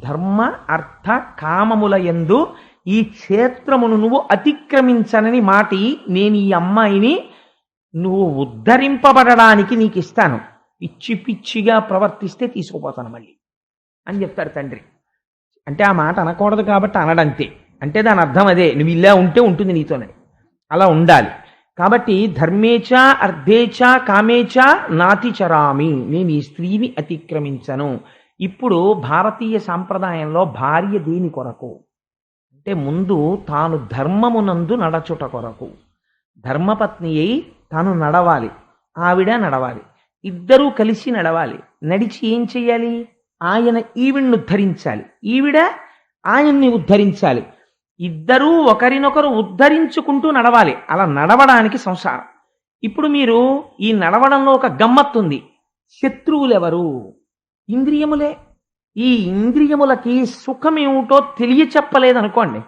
ధర్మ అర్థ కామముల యందు ఈ క్షేత్రమును నువ్వు అతిక్రమించనని మాటి నేను ఈ అమ్మాయిని నువ్వు ఉద్ధరింపబడడానికి నీకు ఇస్తాను, పిచ్చి పిచ్చిగా ప్రవర్తిస్తే తీసుకుపోతాను మళ్ళీ అని చెప్తాడు తండ్రి. అంటే ఆ మాట అనకూడదు కాబట్టి అనడంతే. అంటే దాని అర్థం అదే, నువ్వు ఇలా ఉంటే ఉంటుంది నీతోనే, అలా ఉండాలి. కాబట్టి ధర్మేచ అర్థేచ కామేచ నాతిచరామి, నేను ఈ స్త్రీని అతిక్రమించను. ఇప్పుడు భారతీయ సాంప్రదాయంలో భార్య దేని కొరకు అంటే ముందు తాను ధర్మమునందు నడచుట కొరకు, ధర్మపత్ని అయి తాను నడవాలి, ఆవిడ నడవాలి, ఇద్దరూ కలిసి నడవాలి. నడిచి ఏం చెయ్యాలి? ఆయన ఈవిడ్ని ఉద్ధరించాలి, ఈవిడ ఆయన్ని ఉద్ధరించాలి. ఇద్దరూ ఒకరినొకరు ఉద్ధరించుకుంటూ నడవాలి. అలా నడవడానికి సంసారం. ఇప్పుడు మీరు ఈ నడవడంలో ఒక గమ్మత్తుంది. శత్రువులెవరు? ఇంద్రియములే. ఈ ఇంద్రియములకి సుఖం ఏమిటో తెలియచెప్పలేదనుకోండి,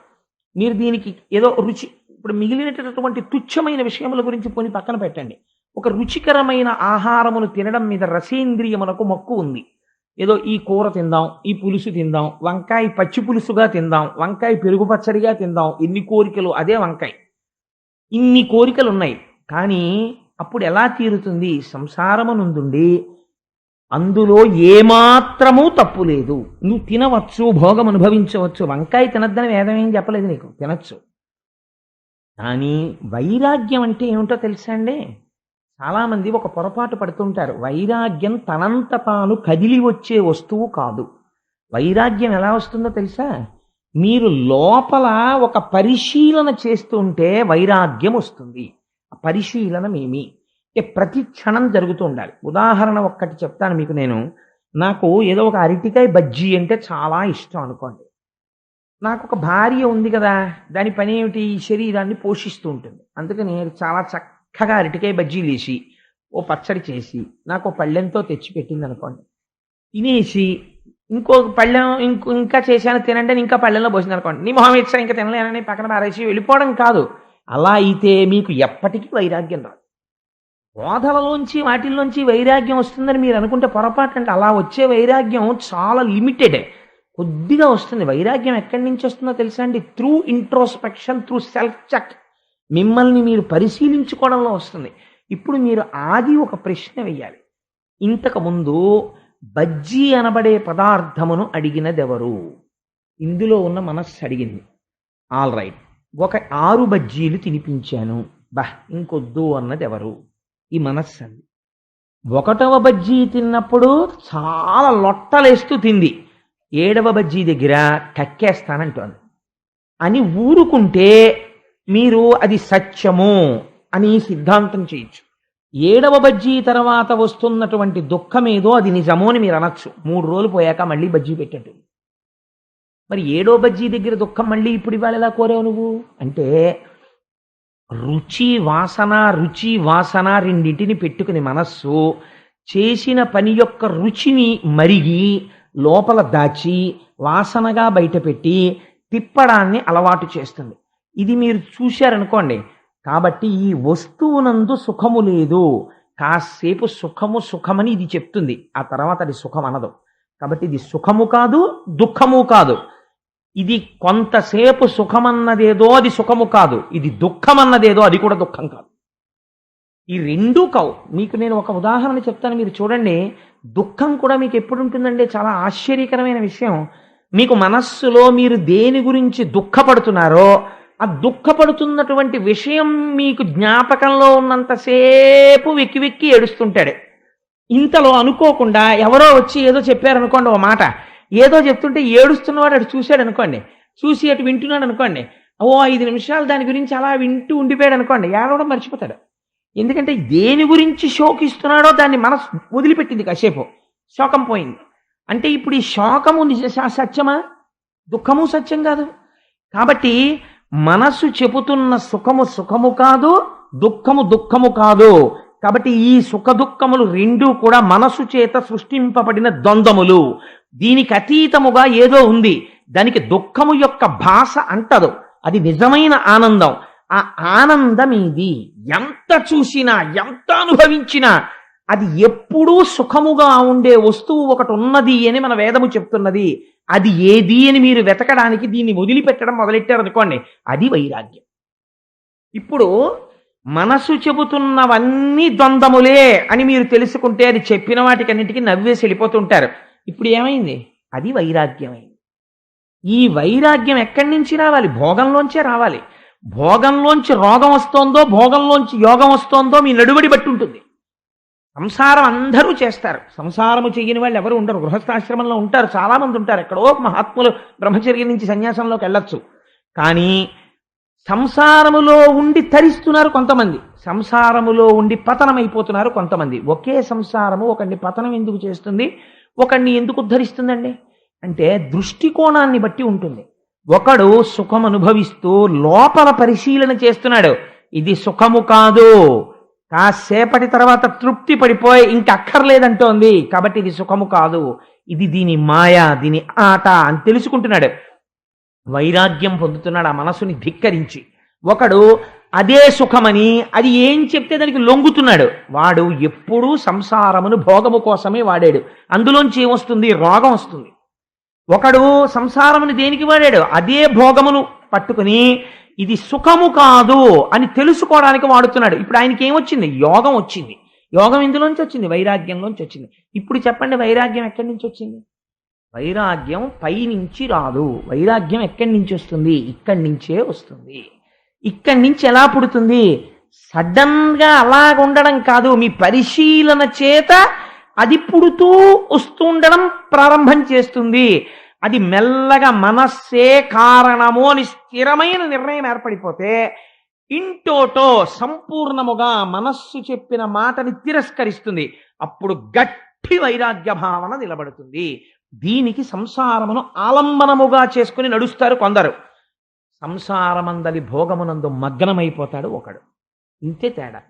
మీరు దీనికి ఏదో రుచి, ఇప్పుడు మిగిలినటువంటి తుచ్చమైన విషయముల గురించి పోని పక్కన పెట్టండి. ఒక రుచికరమైన ఆహారమును తినడం మీద రసేంద్రియములకు మక్కువ ఉంది. ఏదో ఈ కూర తిందాం, ఈ పులుసు తిందాం, వంకాయ పచ్చి పులుసుగా తిందాం, వంకాయ పెరుగు పచ్చడిగా తిందాం, ఎన్ని కోరికలు. అదే వంకాయ, ఇన్ని కోరికలు ఉన్నాయి. కానీ అప్పుడు ఎలా తీరుతుంది? సంసారమునందుండి అందులో ఏమాత్రమూ తప్పు లేదు, నువ్వు తినవచ్చు, భోగం అనుభవించవచ్చు. వంకాయ తినద్దని వేదం ఏం చెప్పలేదు నీకు, తినచ్చు. కానీ వైరాగ్యం అంటే ఏమిటో తెలుసా అండి? చాలామంది ఒక పొరపాటు పడుతుంటారు. వైరాగ్యం తనంత తాను కదిలి వచ్చే వస్తువు కాదు. వైరాగ్యం ఎలా వస్తుందో తెలుసా? మీరు లోపల ఒక పరిశీలన చేస్తుంటే వైరాగ్యం వస్తుంది. ఆ పరిశీలన ఏమి? ప్రతి క్షణం జరుగుతూ ఉండాలి. ఉదాహరణ ఒక్కటి చెప్తాను మీకు. నాకు ఏదో ఒక అరటికాయ బజ్జీ అంటే చాలా ఇష్టం అనుకోండి. నాకు ఒక భార్య ఉంది కదా, దాని పని ఏమిటి? ఈ శరీరాన్ని పోషిస్తూ ఉంటుంది. అందుకని చాలా చక్కగా అరటికాయ బజ్జీలు వేసి ఓ పచ్చడి చేసి నాకు పళ్ళెంతో తెచ్చి పెట్టింది అనుకోండి. తినేసి ఇంకో పళ్ళెం ఇంకా చేశాను తినండి, ఇంకా పళ్ళెంలో పోసింది అనుకోండి. నీ మొహం ఇచ్చా ఇంకా తినలేనని పక్కన పారేసి వెళ్ళిపోవడం కాదు. అలా అయితే మీకు ఎప్పటికీ వైరాగ్యం రాదు. బోధలలోంచి వాటిల్లోంచి వైరాగ్యం వస్తుందని మీరు అనుకుంటే పొరపాటు అండి. అలా వచ్చే వైరాగ్యం చాలా లిమిటెడ్, కొద్దిగా వస్తుంది. వైరాగ్యం ఎక్కడి నుంచి వస్తుందో తెలుసా అండి? Through introspection, through self check, మిమ్మల్ని మీరు పరిశీలించుకోవడంలో వస్తుంది. ఇప్పుడు మీరు ఆది ఒక ప్రశ్న వేయాలి. ఇంతకుముందు బజ్జీ అనబడే పదార్థమును అడిగినదెవరు? ఇందులో ఉన్న మనస్సు అడిగింది. ఆల్ రైట్, ఒక 6 బజ్జీలు తినిపించాను, ఇంకొద్దు అన్నదెవరు? ఈ మనస్సు అంది. 1వ బజ్జీ తిన్నప్పుడు చాలా లొట్టలేస్తూ తింది, 7వ బజ్జీ దగ్గర కక్కేస్తానంటోంది అని ఊరుకుంటే మీరు అది సత్యము అని సిద్ధాంతం చేయొచ్చు. 7వ బజ్జీ తర్వాత వస్తున్నటువంటి దుఃఖమేదో అది నిజమో అని మీరు అనొచ్చు. 3 రోజులు పోయాక మళ్ళీ బజ్జీ పెట్టట్టు. మరి 7వ బజ్జీ దగ్గర దుఃఖం మళ్ళీ ఇప్పుడు ఇవాళ ఎలా కోరావు నువ్వు అంటే, రుచి వాసన రెండింటిని పెట్టుకుని మనస్సు చేసిన పని యొక్క రుచిని మరిగి లోపల దాచి వాసనగా బయటపెట్టి తిప్పడాన్ని అలవాటు చేస్తుంది. ఇది మీరు చూశారనుకోండి. కాబట్టి ఈ వస్తువునందు సుఖము లేదు. కాసేపు సుఖమని ఇది చెప్తుంది, ఆ తర్వాత అది సుఖం అనదు. కాబట్టి ఇది సుఖము కాదు, దుఃఖము కాదు. ఇది కొంతసేపు సుఖమన్నదేదో అది సుఖము కాదు, ఇది దుఃఖమన్నదేదో అది కూడా దుఃఖం కాదు. ఈ రెండూ కావు. మీకు నేను ఒక ఉదాహరణ చెప్తాను, మీరు చూడండి. దుఃఖం కూడా మీకు ఎప్పుడు ఉంటుందండి? చాలా ఆశ్చర్యకరమైన విషయం. మీకు మనస్సులో మీరు దేని గురించి దుఃఖపడుతున్నారో ఆ దుఃఖపడుతున్నటువంటి విషయం మీకు జ్ఞాపకంలో ఉన్నంతసేపు వెక్కి వెక్కి ఏడుస్తుంటాడు. ఇంతలో అనుకోకుండా ఎవరో వచ్చి ఏదో చెప్పారనుకోండి, ఓ మాట ఏదో చెప్తుంటే ఏడుస్తున్నవాడు అటు చూశాడు అనుకోండి, చూసి అటు వింటున్నాడు అనుకోండి, 5 నిమిషాలు దాని గురించి అలా వింటూ ఉండిపోయాడు అనుకోండి, ఏడవడం మర్చిపోతాడు. ఎందుకంటే దేని గురించి శోకిస్తున్నాడో దాన్ని మనసు వదిలిపెట్టింది, కాసేపు శోకం పోయింది. అంటే ఇప్పుడు ఈ శోకము సత్యమా? దుఃఖము సత్యం కాదు. కాబట్టి మనసు చెబుతున్న సుఖము కాదు, దుఃఖము కాదు. కాబట్టి ఈ సుఖ దుఃఖములు రెండూ కూడా మనసు చేత సృష్టింపబడిన ద్వంద్వములు. దీనికి అతీతముగా ఏదో ఉంది, దానికి దుఃఖము యొక్క భాష అంటదు. అది నిజమైన ఆనందం. ఆ ఆనందం ఇది ఎంత చూసినా ఎంత అనుభవించినా అది ఎప్పుడూ సుఖముగా ఉండే వస్తువు ఒకటి ఉన్నది అని మన వేదము చెప్తున్నది. అది ఏది అని మీరు వెతకడానికి దీన్ని వదిలిపెట్టడం మొదలెట్టారనుకోండి, అది వైరాగ్యం. ఇప్పుడు మనసు చెబుతున్నవన్నీ ద్వంద్వములే అని మీరు తెలుసుకుంటే అది చెప్పిన వాటికన్నిటికీ నవ్వేసి వెళ్ళిపోతుంటారు. ఇప్పుడు ఏమైంది? అది వైరాగ్యమైంది. ఈ వైరాగ్యం ఎక్కడి నుంచి రావాలి? భోగంలోంచే రావాలి. భోగంలోంచి రోగం వస్తోందో, భోగంలోంచి యోగం వస్తోందో మీ నడువడి బట్టి ఉంటుంది. సంసారం అందరూ చేస్తారు. సంసారము చెయ్యని వాళ్ళు ఎవరు ఉండరు. గృహస్థాశ్రమంలో ఉంటారు, చాలామంది ఉంటారు. ఎక్కడో మహాత్ములు బ్రహ్మచర్యం నుంచి సన్యాసంలోకి వెళ్ళొచ్చు. కానీ సంసారములో ఉండి తరిస్తున్నారు కొంతమంది, సంసారములో ఉండి పతనమైపోతున్నారు కొంతమంది. ఒకే సంసారము ఒకడిని పతనం ఎందుకు చేస్తుంది, ఒకడిని ఎందుకు ఉద్ధరిస్తుందండి అంటే దృష్టికోణాన్ని బట్టి ఉంటుంది. ఒకడు సుఖం అనుభవిస్తూ లోపల పరిశీలన చేస్తున్నాడు, ఇది సుఖము కాదు, కాసేపటి తర్వాత తృప్తి పడిపోయి ఇంక అక్కర్లేదంటోంది, కాబట్టి ఇది సుఖము కాదు, ఇది దీని మాయ, దీని ఆట అని తెలుసుకుంటున్నాడు. వైరాగ్యం పొందుతున్నాడు ఆ మనసుని ధిక్కరించి. ఒకడు అదే సుఖమని అది ఏం చెప్తే దానికి లొంగుతున్నాడు. వాడు ఎప్పుడూ సంసారమును భోగము కోసమే వాడాడు. అందులోంచి ఏమొస్తుంది? రోగం వస్తుంది. ఒకడు సంసారమును దేనికి వాడాడు? అదే భోగమును పట్టుకుని ఇది సుఖము కాదు అని తెలుసుకోవడానికి వాడుతున్నాడు. ఇప్పుడు ఆయనకి ఏమొచ్చింది? యోగం వచ్చింది. యోగం ఎందులోంచి వచ్చింది? వైరాగ్యంలోంచి వచ్చింది. ఇప్పుడు చెప్పండి, వైరాగ్యం ఎక్కడి నుంచి వచ్చింది? వైరాగ్యం పైనుంచి రాదు. వైరాగ్యం ఎక్కడి నుంచి వస్తుంది? ఇక్కడి నుంచే వస్తుంది. ఇక్కడి నుంచి ఎలా పుడుతుంది? సడన్గా అలాగుండడం కాదు, మీ పరిశీలన చేత అది పుడుతూ వస్తుండడం ప్రారంభం చేస్తుంది. అది మెల్లగా మనస్సే కారణము అని స్థిరమైన నిర్ణయం ఏర్పడిపోతే ఇంటోటో సంపూర్ణముగా మనస్సు చెప్పిన మాటని తిరస్కరిస్తుంది. అప్పుడు గట్టి వైరాగ్య భావన నిలబడుతుంది. దీనికి సంసారమును ఆలంబనముగా చేసుకుని నడుస్తారు కొందరు. సంసారమందలి భోగమునందు మగ్నమైపోతాడు ఒకడు. ఇంతే తేడా.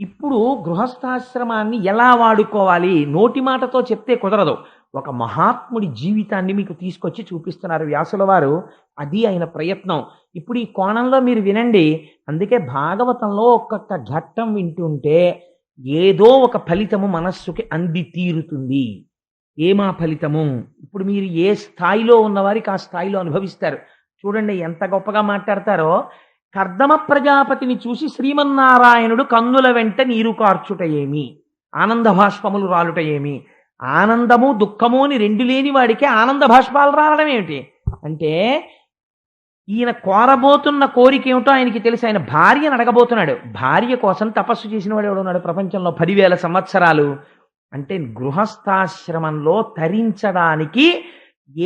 ఇప్పుడు గృహస్థాశ్రమాన్ని ఎలా వాడుకోవాలి? నోటి మాటతో చెప్తే కుదరదు. ఒక మహాత్ముడి జీవితాన్ని మీకు తీసుకొచ్చి చూపిస్తున్నారు వ్యాసుల వారు. అది ఆయన ప్రయత్నం. ఇప్పుడు ఈ కోణంలో మీరు వినండి. అందుకే భాగవతంలో ఒక్కొక్క ఘట్టం వింటుంటే ఏదో ఒక ఫలితము మనస్సుకి అంది తీరుతుంది. ఏమా ఫలితము? ఇప్పుడు మీరు ఏ స్థాయిలో ఉన్నవారికి ఆ స్థాయిలో అనుభవిస్తారు. చూడండి ఎంత గొప్పగా మాట్లాడతారో. కర్దమ ప్రజాపతిని చూసి శ్రీమన్నారాయణుడు కన్నుల వెంట నీరు కార్చుట ఏమి, ఆనంద భాష్పములు రాలుట ఏమి? ఆనందము దుఃఖము అని రెండు లేని వాడికి ఆనంద భాష్పాలు రావడం ఏమిటి అంటే, ఈయన కోరబోతున్న కోరిక ఏమిటో ఆయనకి తెలిసి ఆయన భార్యను అడగబోతున్నాడు. భార్య కోసం తపస్సు చేసిన వాడు ఎవడున్నాడు ప్రపంచంలో 10,000 సంవత్సరాలు? అంటే గృహస్థాశ్రమంలో తరించడానికి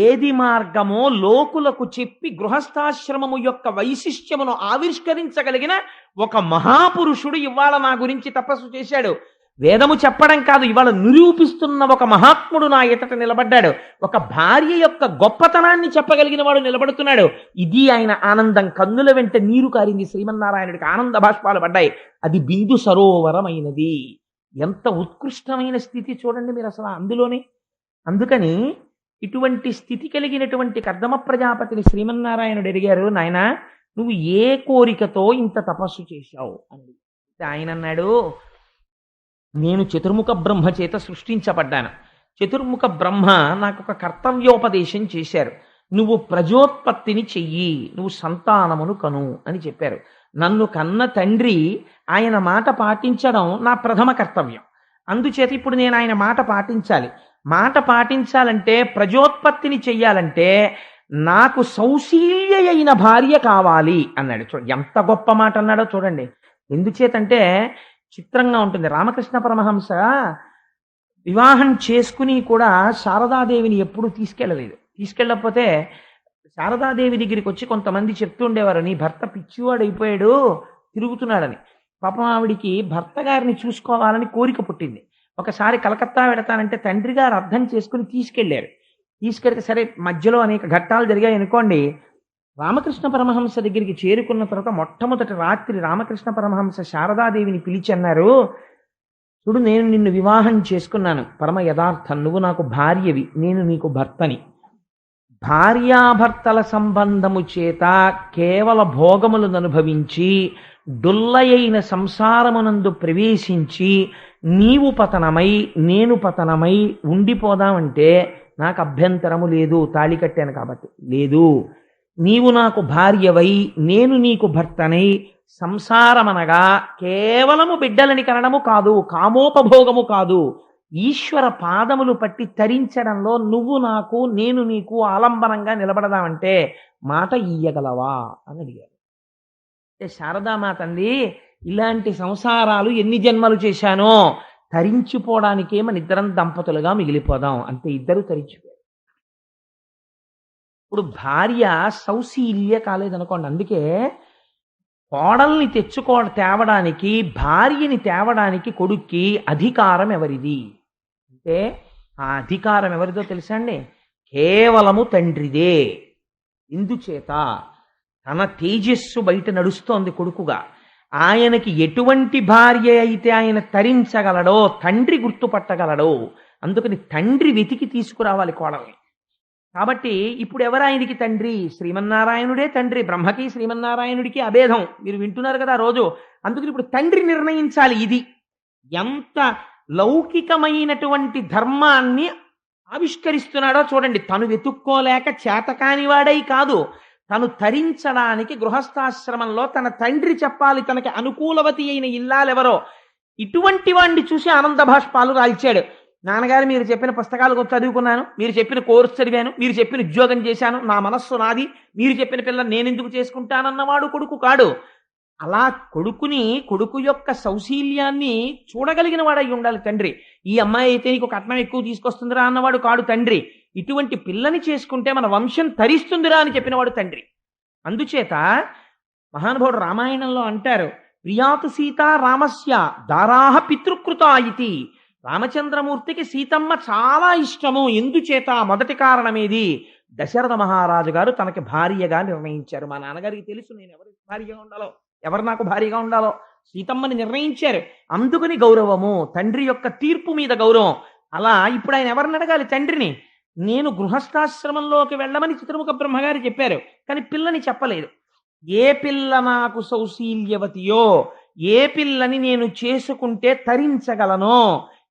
ఏది మార్గమో లోకులకు చెప్పి గృహస్థాశ్రమము యొక్క వైశిష్ట్యమును ఆవిష్కరించగలిగిన ఒక మహాపురుషుడు ఇవాళ నా గురించి తపస్సు చేశాడు. వేదము చెప్పడం కాదు, ఇవాళ నిరూపిస్తున్న ఒక మహాత్ముడు నా ఎదుట నిలబడ్డాడు. ఒక భార్య యొక్క గొప్పతనాన్ని చెప్పగలిగిన వాడు నిలబడుతున్నాడు. ఇది ఆయన ఆనందం. కన్నుల వెంట నీరు కారింది. శ్రీమన్నారాయణుడికి ఆనంద భాష్పాలు పడ్డాయి. అది బిందు సరోవరమైనది. ఎంత ఉత్కృష్టమైన స్థితి చూడండి మీరు అసలు అందులోనే. అందుకని ఇటువంటి స్థితి కలిగినటువంటి కర్దమ ప్రజాపతిని శ్రీమన్నారాయణుడు అడిగారు, నాయనా నువ్వు ఏ కోరికతో ఇంత తపస్సు చేశావు అని. ఆయన అన్నాడు, నేను చతుర్ముఖ బ్రహ్మ చేత సృష్టించబడ్డాను. చతుర్ముఖ బ్రహ్మ నాకు ఒక కర్తవ్యోపదేశం చేశారు. నువ్వు ప్రజోత్పత్తిని చెయ్యి, నువ్వు సంతానమును కను అని చెప్పారు. నన్ను కన్న తండ్రి ఆయన మాట పాటించడం నా ప్రథమ కర్తవ్యం. అందుచేత ఇప్పుడు నేను ఆయన మాట పాటించాలి. మాట పాటించాలంటే, ప్రజోత్పత్తిని చెయ్యాలంటే నాకు సౌశీల్య అయిన భార్య కావాలి అన్నాడు. చూడండి ఎంత గొప్ప మాట అన్నాడో చూడండి. ఎందుచేతంటే చిత్రంగా ఉంటుంది. రామకృష్ణ పరమహంస వివాహం చేసుకుని కూడా శారదాదేవిని ఎప్పుడూ తీసుకెళ్ళలేదు. తీసుకెళ్ళకపోతే శారదాదేవి దగ్గరికి వచ్చి కొంతమంది చెప్తుండేవారు, నీ భర్త పిచ్చివాడు అయిపోయాడు, తిరుగుతున్నాడని. పాపం ఆవిడికి భర్త గారిని చూసుకోవాలని కోరిక పుట్టింది. ఒకసారి కలకత్తా వెడతానంటే తండ్రి గారు అర్థం చేసుకుని తీసుకెళ్లారు. తీసుకెళ్తే సరే మధ్యలో అనేక ఘట్టాలు జరిగాయి అనుకోండి. రామకృష్ణ పరమహంస దగ్గరికి చేరుకున్న తర్వాత మొట్టమొదటి రాత్రి రామకృష్ణ పరమహంస శారదాదేవిని పిలిచి అన్నారు, చూడు నేను నిన్ను వివాహం చేసుకున్నాను, పరమ యథార్థం, నువ్వు నాకు భార్యవి, నేను నీకు భర్తని. భార్యాభర్తల సంబంధము చేత కేవల భోగములను అనుభవించి డొల్లయైన సంసారమునందు ప్రవేశించి నీవు పతనమై నేను పతనమై ఉండిపోదామంటే నాకు అభ్యంతరము లేదు, తాళి కట్టాను కాబట్టి. లేదు, నీవు నాకు భార్యవై నేను నీకు భర్తనై సంసారమనగా కేవలము బిడ్డలని కనడము కాదు, కామోపభోగము కాదు, ఈశ్వర పాదములు పట్టి తరించడంలో నువ్వు నాకు నేను నీకు ఆలంబనంగా నిలబడదామంటే మాట ఇయ్యగలవా అని అడిగారు. అంటే శారదామాత అంది, ఇలాంటి సంసారాలు ఎన్ని జన్మలు చేశానో తరించిపోవడానికే మన ఇద్దరం దంపతులుగా మిగిలిపోదాం. అంతే, ఇద్దరు తరించిపోయారు. ఇప్పుడు భార్య సౌశీల్య కాలేదనుకోండి. అందుకే కోడల్ని తేవడానికి, భార్యని తేవడానికి కొడుక్కి అధికారం ఎవరిది అంటే ఆ అధికారం ఎవరిదో తెలుసా అండి? కేవలము తండ్రిదే. ఇందుచేత తన తేజస్సు బయట నడుస్తోంది కొడుకుగా. ఆయనకి ఎటువంటి భార్య అయితే ఆయన తరించగలడో, తండ్రి గుర్తుపట్టగలడో, అందుకని తండ్రి వెతికి తీసుకురావాలి కోడల్ని. కాబట్టి ఇప్పుడు ఎవరాయనికి తండ్రి? శ్రీమన్నారాయణుడే తండ్రి. బ్రహ్మకి శ్రీమన్నారాయణుడికి అభేదం మీరు వింటున్నారు కదా రోజు. అందుకని ఇప్పుడు తండ్రి నిర్ణయించాలి. ఇది ఎంత లౌకికమైనటువంటి ధర్మాన్ని ఆవిష్కరిస్తున్నాడో చూడండి. తను వెతుక్కోలేక చేతకాని వాడై కాదు, తను తరించడానికి గృహస్థాశ్రమంలో తన తండ్రి చెప్పాలి తనకి అనుకూలవతి అయిన ఇల్లాలెవరో. ఇటువంటి వాడిని చూసి ఆనంద భాష్పాలు రాల్చాడు. నాన్నగారు మీరు చెప్పిన పుస్తకాలు చదువుకున్నాను, మీరు చెప్పిన కోర్సు చదివాను, మీరు చెప్పిన ఉద్యోగం చేశాను, నా మనస్సు నాది, మీరు చెప్పిన పిల్లలు నేనెందుకు చేసుకుంటానన్నవాడు కొడుకు కాడు. అలా కొడుకు యొక్క సౌశీల్యాన్ని చూడగలిగిన వాడై ఉండాలి తండ్రి. ఈ అమ్మాయి అయితే నీకు కట్నం ఎక్కువ తీసుకొస్తుందిరా అన్నవాడు కాడు తండ్రి. ఇటువంటి పిల్లని చేసుకుంటే మన వంశం తరిస్తుందిరా అని చెప్పినవాడు తండ్రి. అందుచేత మహానుభావుడు రామాయణంలో అంటారు, ప్రియాతు సీత రామస్య దారాహ పితృకృత ఇతి. రామచంద్రమూర్తికి సీతమ్మ చాలా ఇష్టము. ఎందుచేత? మొదటి కారణమేది? దశరథ మహారాజు గారు తనకి భార్యగా నిర్ణయించారు. మా నాన్నగారికి తెలుసు నేను ఎవరికి భార్యగా ఉండాలో, ఎవరు నాకు భార్యగా ఉండాలో. సీతమ్మని నిర్ణయించారు. అందుకని గౌరవము, తండ్రి యొక్క తీర్పు మీద గౌరవం. అలా ఇప్పుడు ఆయన ఎవరిని అడగాలి? తండ్రిని. నేను గృహస్థాశ్రమంలోకి వెళ్ళమని చిత్రముఖ బ్రహ్మగారు చెప్పారు, కానీ పిల్లని చెప్పలేదు. ఏ పిల్ల నాకు సౌశీల్యవతియో, ఏ పిల్లని నేను చేసుకుంటే తరించగలనో,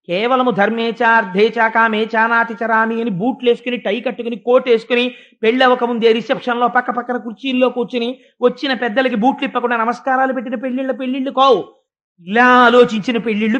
కేవలము ధర్మేచా అర్థేచా కామేచా నాతి చరామి అని బూట్లు వేసుకుని, టై కట్టుకుని, కోట్ వేసుకుని, పెళ్ళవకముందే రిసెప్షన్లో పక్క పక్కన కుర్చీల్లో కూర్చుని వచ్చిన పెద్దలకి బూట్లు ఇప్పకుండా నమస్కారాలు పెట్టిన పెళ్ళిళ్ళు కావు. ఇలా ఆలోచించిన పెళ్ళిళ్ళు.